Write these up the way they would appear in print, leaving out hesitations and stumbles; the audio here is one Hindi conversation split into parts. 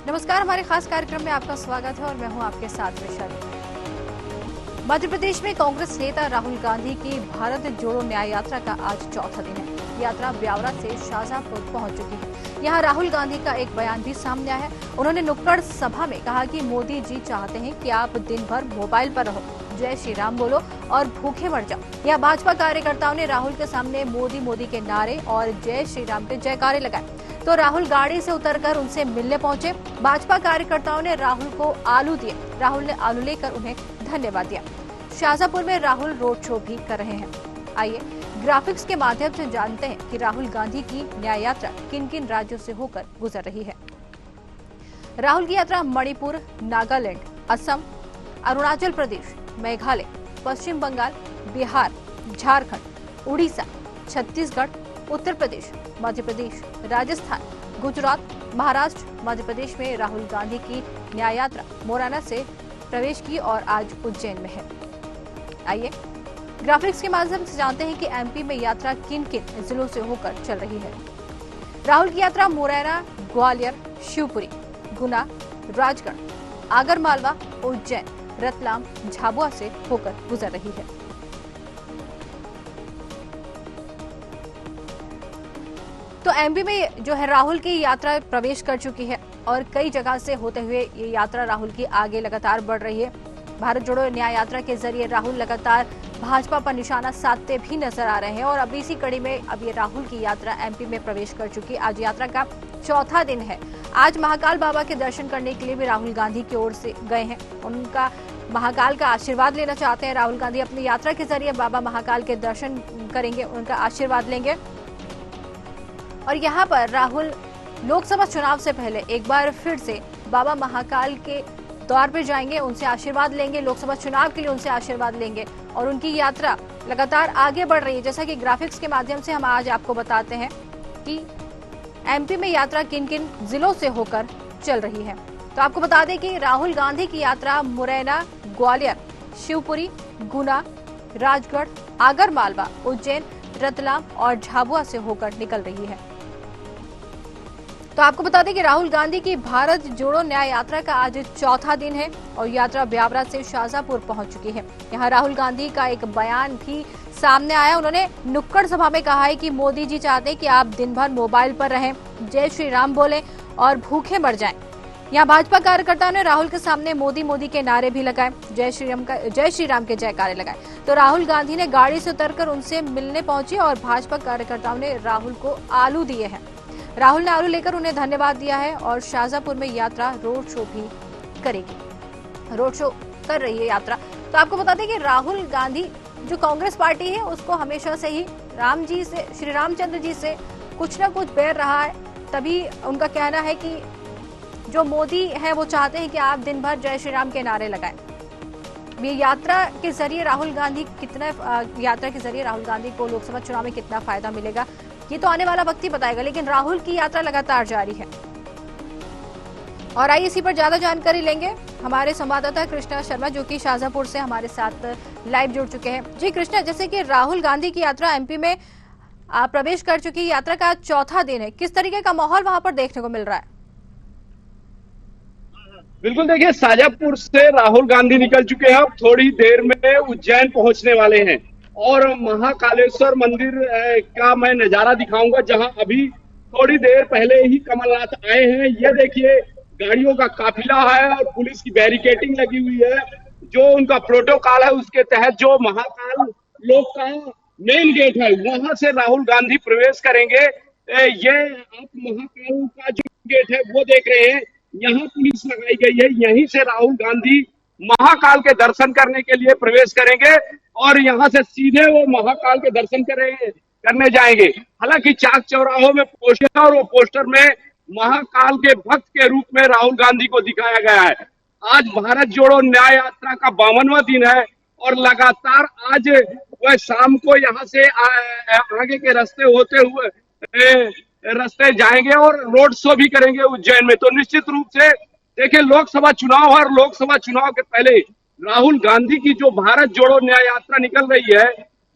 नमस्कार, हमारे खास कार्यक्रम में आपका स्वागत है और मैं हूं आपके साथ वैशाली। मध्य प्रदेश में कांग्रेस नेता राहुल गांधी की भारत जोड़ो न्याय यात्रा का आज चौथा दिन है। यात्रा ब्यावरा से शाहजहांपुर पहुंच चुकी है। यहां राहुल गांधी का एक बयान भी सामने आया है। उन्होंने नुक्कड़ सभा में कहा कि मोदी जी चाहते हैं कि आप दिन भर मोबाइल पर रहो, जय श्री राम बोलो और भूखे मर जाओ। यह भाजपा कार्यकर्ताओं ने राहुल के सामने मोदी मोदी के नारे और जय श्री राम के जयकारे लगाए तो राहुल गाड़ी से उतरकर उनसे मिलने पहुंचे। भाजपा कार्यकर्ताओं ने राहुल को आलू दिए। राहुल ने आलू लेकर उन्हें धन्यवाद दिया। शाहजहांपुर में राहुल रोड शो भी कर रहे हैं। आइए ग्राफिक्स के माध्यम से जानते हैं कि राहुल गांधी की न्याय यात्रा किन किन राज्यों से होकर गुजर रही है। राहुल की यात्रा मणिपुर, नागालैंड, असम, अरुणाचल प्रदेश, मेघालय, पश्चिम बंगाल, बिहार, झारखंड, उड़ीसा, छत्तीसगढ़, उत्तर प्रदेश, मध्य प्रदेश, राजस्थान, गुजरात, महाराष्ट्र, मध्य प्रदेश में राहुल गांधी की न्याय यात्रा मोराना से प्रवेश की और आज उज्जैन में है। आइए ग्राफिक्स के माध्यम से जानते हैं कि एमपी में यात्रा किन किन जिलों से होकर चल रही है। राहुल की यात्रा मुरैना, ग्वालियर, शिवपुरी, गुना, राजगढ़, आगरमालवा, उज्जैन, रतलाम, झाबुआ से होकर गुजर रही है। तो एमपी में जो है राहुल की यात्रा प्रवेश कर चुकी है और कई जगह से होते हुए ये यात्रा राहुल की आगे लगातार बढ़ रही है। भारत जोड़ो न्याय यात्रा के जरिए राहुल लगातार भाजपा पर निशाना साधते भी नजर आ रहे हैं और अब इसी कड़ी में अब ये राहुल की यात्रा एमपी में प्रवेश कर चुकी है। आज यात्रा का चौथा दिन है। आज महाकाल बाबा के दर्शन करने के लिए भी राहुल गांधी की ओर से गए हैं। उनका महाकाल का आशीर्वाद लेना चाहते हैं। राहुल गांधी अपनी यात्रा के जरिए बाबा महाकाल के दर्शन करेंगे, उनका आशीर्वाद लेंगे और यहाँ पर राहुल लोकसभा चुनाव से पहले एक बार फिर से बाबा महाकाल के द्वार पर जाएंगे, उनसे आशीर्वाद लेंगे, लोकसभा चुनाव के लिए उनसे आशीर्वाद लेंगे और उनकी यात्रा लगातार आगे बढ़ रही है। जैसा कि ग्राफिक्स के माध्यम से हम आज आपको बताते हैं कि एमपी में यात्रा किन किन जिलों से होकर चल रही है। तो आपको बता दें कि राहुल गांधी की यात्रा मुरैना, ग्वालियर, शिवपुरी, गुना, राजगढ़, आगरमालवा, उज्जैन, रतलाम और झाबुआ से होकर निकल रही है। तो आपको बता दें कि राहुल गांधी की भारत जोड़ो न्याय यात्रा का आज चौथा दिन है और यात्रा ब्यावरा से शाहजहांपुर पहुंच चुकी है। यहां राहुल गांधी का एक बयान भी सामने आया। उन्होंने नुक्कड़ सभा में कहा है कि मोदी जी चाहते हैं कि आप दिन भर मोबाइल पर रहें, जय श्री राम बोलें और भूखे मर जाएं। यहाँ भाजपा कार्यकर्ताओं ने राहुल के सामने मोदी मोदी के नारे भी लगाए, जय श्री राम के जयकारे लगाए तो राहुल गांधी ने गाड़ी से उतरकर उनसे मिलने पहुंचे और भाजपा कार्यकर्ताओं ने राहुल को आलू दिए हैं। राहुल ने आलू लेकर उन्हें धन्यवाद दिया है और शाहजहांपुर में यात्रा रोड शो भी करेगी। रोड शो कर रही है यात्रा। तो आपको बता दें कि राहुल गांधी जो कांग्रेस पार्टी है उसको हमेशा से ही राम जी से, श्री रामचंद्र जी से कुछ न कुछ बैर रहा है। तभी उनका कहना है कि जो मोदी है वो चाहते हैं कि आप दिन भर जय श्री राम के नारे लगाएं। ये यात्रा के जरिए राहुल गांधी को लोकसभा चुनाव में कितना फायदा मिलेगा ये तो आने वाला वक्त ही बताएगा, लेकिन राहुल की यात्रा लगातार जारी है। और आइए इसी पर ज्यादा जानकारी लेंगे हमारे संवाददाता कृष्णा शर्मा जो कि शाहजहांपुर से हमारे साथ लाइव जुड़ चुके हैं। जी कृष्णा, जैसे कि राहुल गांधी की यात्रा एमपी में प्रवेश कर चुकी है, यात्रा का चौथा दिन है, किस तरीके का माहौल वहां पर देखने को मिल रहा है? बिल्कुल, देखिए शाहजहांपुर से राहुल गांधी निकल चुके हैं। अब थोड़ी देर में उज्जैन पहुंचने वाले हैं और महाकालेश्वर मंदिर का मैं नजारा दिखाऊंगा जहां अभी थोड़ी देर पहले ही कमलनाथ आए हैं। ये देखिए गाड़ियों का काफिला है और पुलिस की बैरिकेडिंग लगी हुई है। जो उनका प्रोटोकॉल है उसके तहत जो महाकाल लोक का मेन गेट है वहां से राहुल गांधी प्रवेश करेंगे। ये आप महाकाल का जो गेट है वो देख रहे हैं, यहाँ पुलिस लगाई गई है। यहीं से राहुल गांधी महाकाल के दर्शन करने के लिए प्रवेश करेंगे और यहाँ से सीधे वो महाकाल के दर्शन करने जाएंगे। हालांकि चाक चौराहों में पोस्टर और वो पोस्टर में महाकाल के भक्त के रूप में राहुल गांधी को दिखाया गया है। आज भारत जोड़ो न्याय यात्रा का 52वां दिन है और लगातार आज वह शाम को यहाँ से आगे के रास्ते होते हुए रास्ते जाएंगे और रोड शो भी करेंगे उज्जैन में। तो निश्चित रूप से देखिए लोकसभा चुनाव और लोकसभा चुनाव के पहले राहुल गांधी की जो भारत जोड़ो न्याय यात्रा निकल रही है,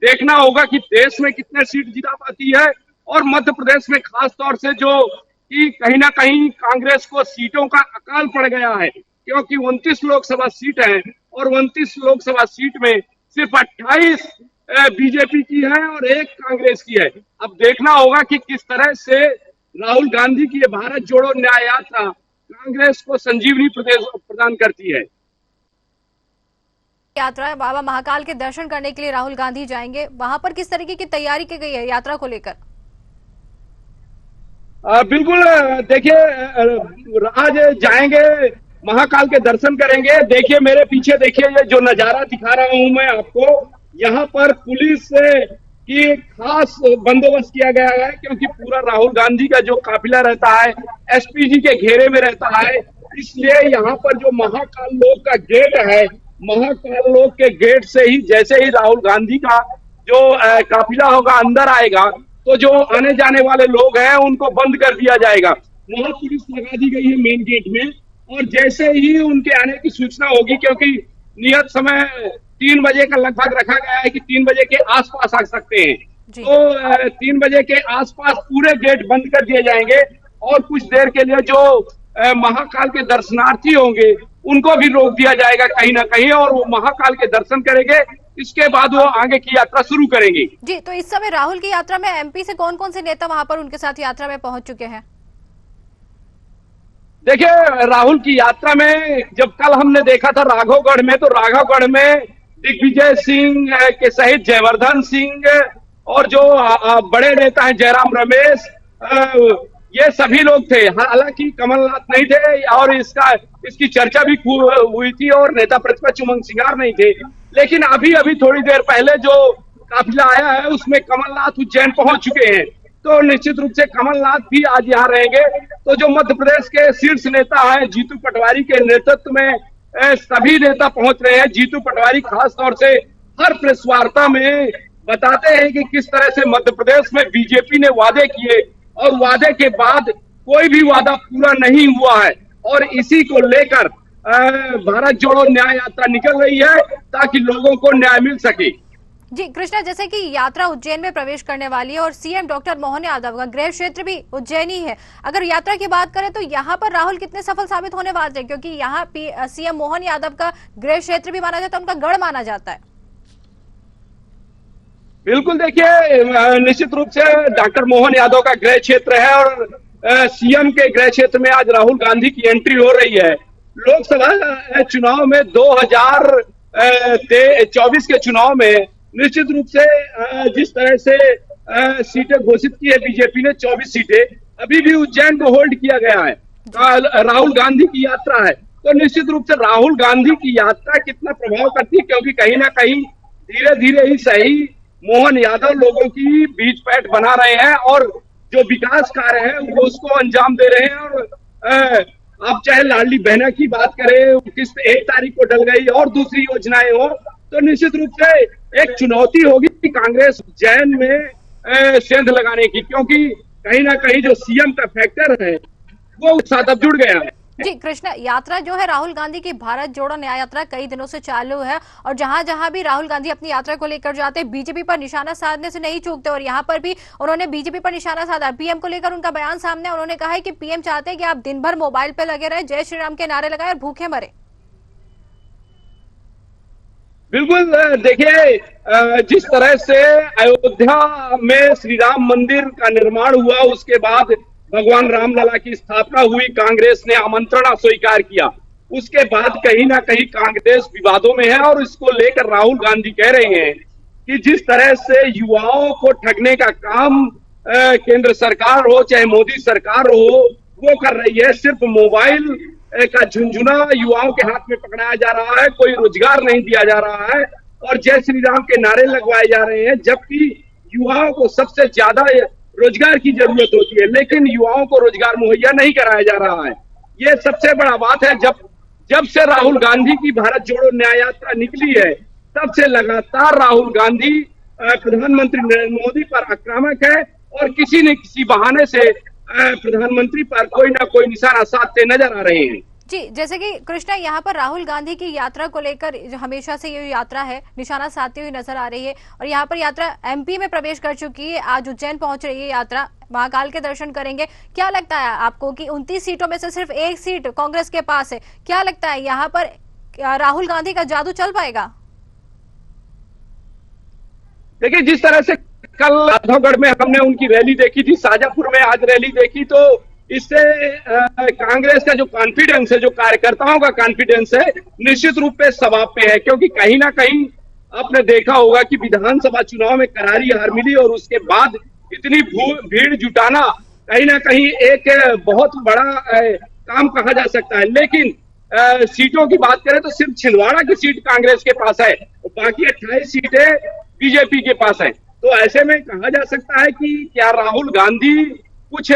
देखना होगा कि देश में कितने सीट जीता पाती है और मध्य प्रदेश में खास तौर से जो कि कहीं ना कहीं कांग्रेस को सीटों का अकाल पड़ गया है, क्योंकि 29 लोकसभा सीट है और 29 लोकसभा सीट में सिर्फ 28 बीजेपी की है और एक कांग्रेस की है। अब देखना होगा कि किस तरह से राहुल गांधी की ये भारत जोड़ो न्याय यात्रा कांग्रेस को संजीवनी प्रदेश प्रदान करती है। यात्रा बाबा महाकाल के दर्शन करने के लिए राहुल गांधी जाएंगे, वहां पर किस तरीके की तैयारी की गई है यात्रा को लेकर? बिल्कुल, देखिए, आज जाएंगे, महाकाल के दर्शन करेंगे। देखिए मेरे पीछे, देखिए ये जो नजारा दिखा रहा हूं मैं आपको, यहाँ पर पुलिस की खास बंदोबस्त किया गया है, क्योंकि पूरा राहुल गांधी का जो काफिला रहता है एसपीजी के घेरे में रहता है। इसलिए यहाँ पर जो महाकाल लोक का गेट है, महाकाल लोक के गेट से ही जैसे ही राहुल गांधी का जो काफिला होगा अंदर आएगा, तो जो आने जाने वाले लोग हैं उनको बंद कर दिया जाएगा। वहां पुलिस लगा दी गई है मेन गेट में, और जैसे ही उनके आने की सूचना होगी, क्योंकि नियत समय 3 बजे का लगभग रखा गया है कि 3 बजे के आसपास आ सकते हैं, तो 3 बजे के आसपास पूरे गेट बंद कर दिए जाएंगे और कुछ देर के लिए जो महाकाल के दर्शनार्थी होंगे उनको भी रोक दिया जाएगा कहीं ना कहीं, और वो महाकाल के दर्शन करेंगे। इसके बाद वो आगे की यात्रा शुरू करेंगे। जी, तो इस समय राहुल की यात्रा में एमपी से कौन कौन से नेता वहां पर उनके साथ यात्रा में पहुंच चुके हैं? देखिए, राहुल की यात्रा में जब कल हमने देखा था राघवगढ़ में, तो राघवगढ़ में दिग्विजय सिंह के सहित जयवर्धन सिंह और जो बड़े नेता हैं जयराम रमेश, ये सभी लोग थे। हालांकि कमलनाथ नहीं थे और इसकी चर्चा भी हुई थी और नेता प्रतिपक्ष उमंग सिंगार नहीं थे। लेकिन अभी अभी थोड़ी देर पहले जो काफिला आया है उसमें कमलनाथ उज्जैन पहुंच चुके हैं, तो निश्चित रूप से कमलनाथ भी आज यहाँ रहेंगे। तो जो मध्य प्रदेश के शीर्ष नेता हैं जीतू पटवारी के नेतृत्व में सभी नेता पहुंच रहे हैं। जीतू पटवारी खास तौर से हर प्रेस वार्ता में बताते हैं कि किस तरह से मध्य प्रदेश में बीजेपी ने वादे किए और वादे के बाद कोई भी वादा पूरा नहीं हुआ है, और इसी को लेकर भारत जोड़ो न्याय यात्रा निकल रही है ताकि लोगों को न्याय मिल सके। जी कृष्णा, जैसे कि यात्रा उज्जैन में प्रवेश करने वाली है और सीएम डॉक्टर मोहन यादव का गृह क्षेत्र भी उज्जैन ही है, अगर यात्रा की बात करें तो यहाँ पर राहुल कितने सफल साबित होने वाले हैं, क्योंकि यहाँ सीएम मोहन यादव का गृह क्षेत्र भी माना जाता है, उनका गढ़ माना जाता है? बिल्कुल, देखिए निश्चित रूप से डॉक्टर मोहन यादव का गृह क्षेत्र है और सीएम के गृह क्षेत्र में आज राहुल गांधी की एंट्री हो रही है। लोकसभा चुनाव में 2024 के चुनाव में निश्चित रूप से जिस तरह से सीटें घोषित की है बीजेपी ने, 24 सीटें, अभी भी उज्जैन को होल्ड किया गया है। राहुल गांधी की यात्रा है, तो निश्चित रूप से राहुल गांधी की यात्रा कितना प्रभाव करती है, क्योंकि कहीं ना कहीं धीरे धीरे ही सही मोहन यादव लोगों की बीच पैठ बना रहे हैं और जो विकास कार्य है वो उसको अंजाम दे रहे हैं। और आप चाहे लाडली बहना की बात करें, किस्त 1 तारीख को डल गई और दूसरी योजनाएं हो, तो निश्चित रूप से एक चुनौती होगी कि कांग्रेस उज्जैन में सेंध लगाने की, क्योंकि कहीं ना कहीं जो सीएम का फैक्टर है वो उसके साथ अब जुड़ गया है। जी कृष्णा, यात्रा जो है राहुल गांधी की भारत जोड़ो न्याय यात्रा कई दिनों से चालू है और जहां जहां भी राहुल गांधी अपनी यात्रा को लेकर जाते हैं बीजेपी पर निशाना साधने से नहीं चूकते, और यहां पर भी उन्होंने बीजेपी पर निशाना साधा। पीएम को लेकर उनका बयान सामने, उन्होंने कहा है कि पीएम चाहते हैं कि आप दिन भर मोबाइल पे लगे रहे, जय श्री राम के नारे लगाए और भूखे मरे। बिल्कुल, देखिए जिस तरह से अयोध्या में श्री राम मंदिर का निर्माण हुआ, उसके बाद भगवान रामलला की स्थापना हुई, कांग्रेस ने आमंत्रण अस्वीकार किया, उसके बाद कहीं ना कहीं कांग्रेस विवादों में है और इसको लेकर राहुल गांधी कह रहे हैं कि जिस तरह से युवाओं को ठगने का काम केंद्र सरकार हो चाहे मोदी सरकार हो वो कर रही है। सिर्फ मोबाइल का झुंझुना युवाओं के हाथ में पकड़ाया जा रहा है, कोई रोजगार नहीं दिया जा रहा है और जय श्री राम के नारे लगवाए जा रहे हैं, जबकि युवाओं को सबसे ज्यादा रोजगार की जरूरत होती है, लेकिन युवाओं को रोजगार मुहैया नहीं कराया जा रहा है। ये सबसे बड़ा बात है। जब से राहुल गांधी की भारत जोड़ो न्याय यात्रा निकली है, तब से लगातार राहुल गांधी प्रधानमंत्री नरेंद्र मोदी पर आक्रामक है और किसी न किसी बहाने से प्रधानमंत्री पर कोई ना कोई निशाना साधते नजर आ रहे हैं। जी, जैसे कि कृष्णा, यहाँ पर राहुल गांधी की यात्रा को लेकर जो हमेशा से ये यात्रा है निशाना साधती हुई नजर आ रही है, और यहाँ पर यात्रा एमपी में प्रवेश कर चुकी है। आज उज्जैन पहुंच रही है यात्रा, महाकाल के दर्शन करेंगे। क्या लगता है आपको कि 29 सीटों में से सिर्फ एक सीट कांग्रेस के पास है? क्या लगता है यहाँ पर राहुल गांधी का जादू चल पाएगा? देखिए, जिस तरह से कल राघवगढ़ में हमने उनकी रैली देखी थी, शाजापुर में आज रैली देखी, तो इससे कांग्रेस का जो कॉन्फिडेंस है, जो कार्यकर्ताओं का कॉन्फिडेंस है, निश्चित रूप पे सवाब पे है। क्योंकि कहीं ना कहीं आपने देखा होगा कि विधानसभा चुनाव में करारी हार मिली और उसके बाद इतनी भीड़ जुटाना कहीं ना कहीं एक बहुत बड़ा काम कहा जा सकता है। लेकिन सीटों की बात करें तो सिर्फ छिंदवाड़ा की सीट कांग्रेस के पास है और बाकी 28 सीटें बीजेपी के पास है। तो ऐसे में कहा जा सकता है कि क्या राहुल गांधी कुछ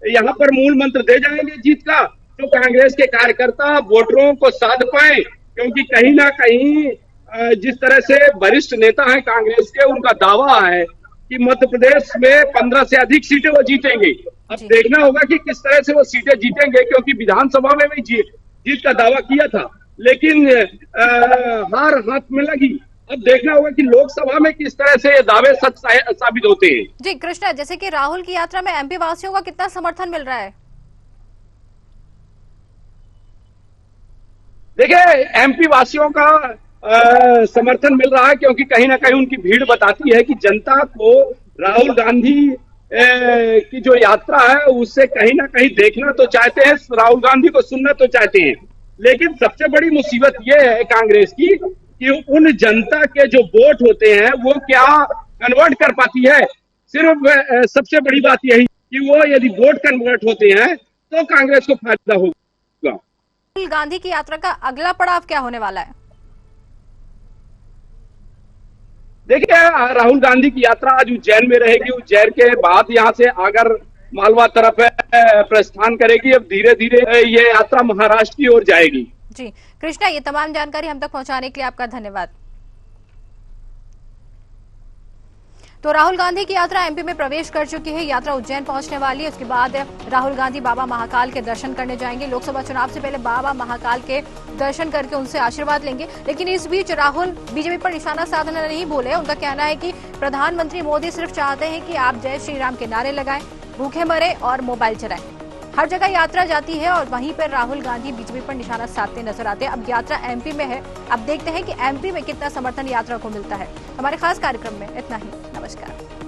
यहाँ पर मूल मंत्र दे जाएंगे जीत का, तो कांग्रेस के कार्यकर्ता वोटरों को साध पाए। क्योंकि कहीं ना कहीं जिस तरह से वरिष्ठ नेता हैं कांग्रेस के, उनका दावा है कि मध्य प्रदेश में 15 से अधिक सीटें वो जीतेंगे। अब देखना होगा कि किस तरह से वो सीटें जीतेंगे, क्योंकि विधानसभा में भी जीत का दावा किया था, लेकिन हार हाथ में लगी। अब देखना होगा कि लोकसभा में किस तरह से ये दावे सच साबित होते हैं। जी कृष्णा, जैसे कि राहुल की यात्रा में एमपी वासियों का कितना समर्थन मिल रहा है? देखिए, एमपी वासियों का समर्थन मिल रहा है, क्योंकि कहीं ना कहीं उनकी भीड़ बताती है कि जनता को राहुल गांधी की जो यात्रा है उससे कहीं ना कहीं देखना तो चाहते हैं, राहुल गांधी को सुनना तो चाहते हैं। लेकिन सबसे बड़ी मुसीबत यह है कांग्रेस की कि उन जनता के जो वोट होते हैं वो क्या कन्वर्ट कर पाती है। सिर्फ सबसे बड़ी बात यही कि वो यदि वोट कन्वर्ट होते हैं तो कांग्रेस को फायदा होगा। राहुल गांधी की यात्रा का अगला पड़ाव क्या होने वाला है? देखिए, राहुल गांधी की यात्रा आज उज्जैन में रहेगी। उज्जैन के बाद यहाँ से आगर मालवा तरफ प्रस्थान करेगी। अब धीरे धीरे ये यात्रा महाराष्ट्र की ओर जाएगी। जी कृष्णा, ये तमाम जानकारी हम तक पहुंचाने के लिए आपका धन्यवाद। तो राहुल गांधी की यात्रा एमपी में प्रवेश कर चुकी है, यात्रा उज्जैन पहुंचने वाली है। उसके बाद राहुल गांधी बाबा महाकाल के दर्शन करने जाएंगे। लोकसभा चुनाव से पहले बाबा महाकाल के दर्शन करके उनसे आशीर्वाद लेंगे। लेकिन इस बीच राहुल बीजेपी पर निशाना साधना नहीं भूले। उनका कहना है कि प्रधानमंत्री मोदी सिर्फ चाहते हैं कि आप जय श्री राम के नारे लगाएं, भूखे मरे और मोबाइल चलाएं। हर जगह यात्रा जाती है और वहीं पर राहुल गांधी बीजेपी पर निशाना साधते नजर आते हैं। अब यात्रा एमपी में है, अब देखते हैं कि एमपी में कितना समर्थन यात्रा को मिलता है। हमारे खास कार्यक्रम में इतना ही। नमस्कार।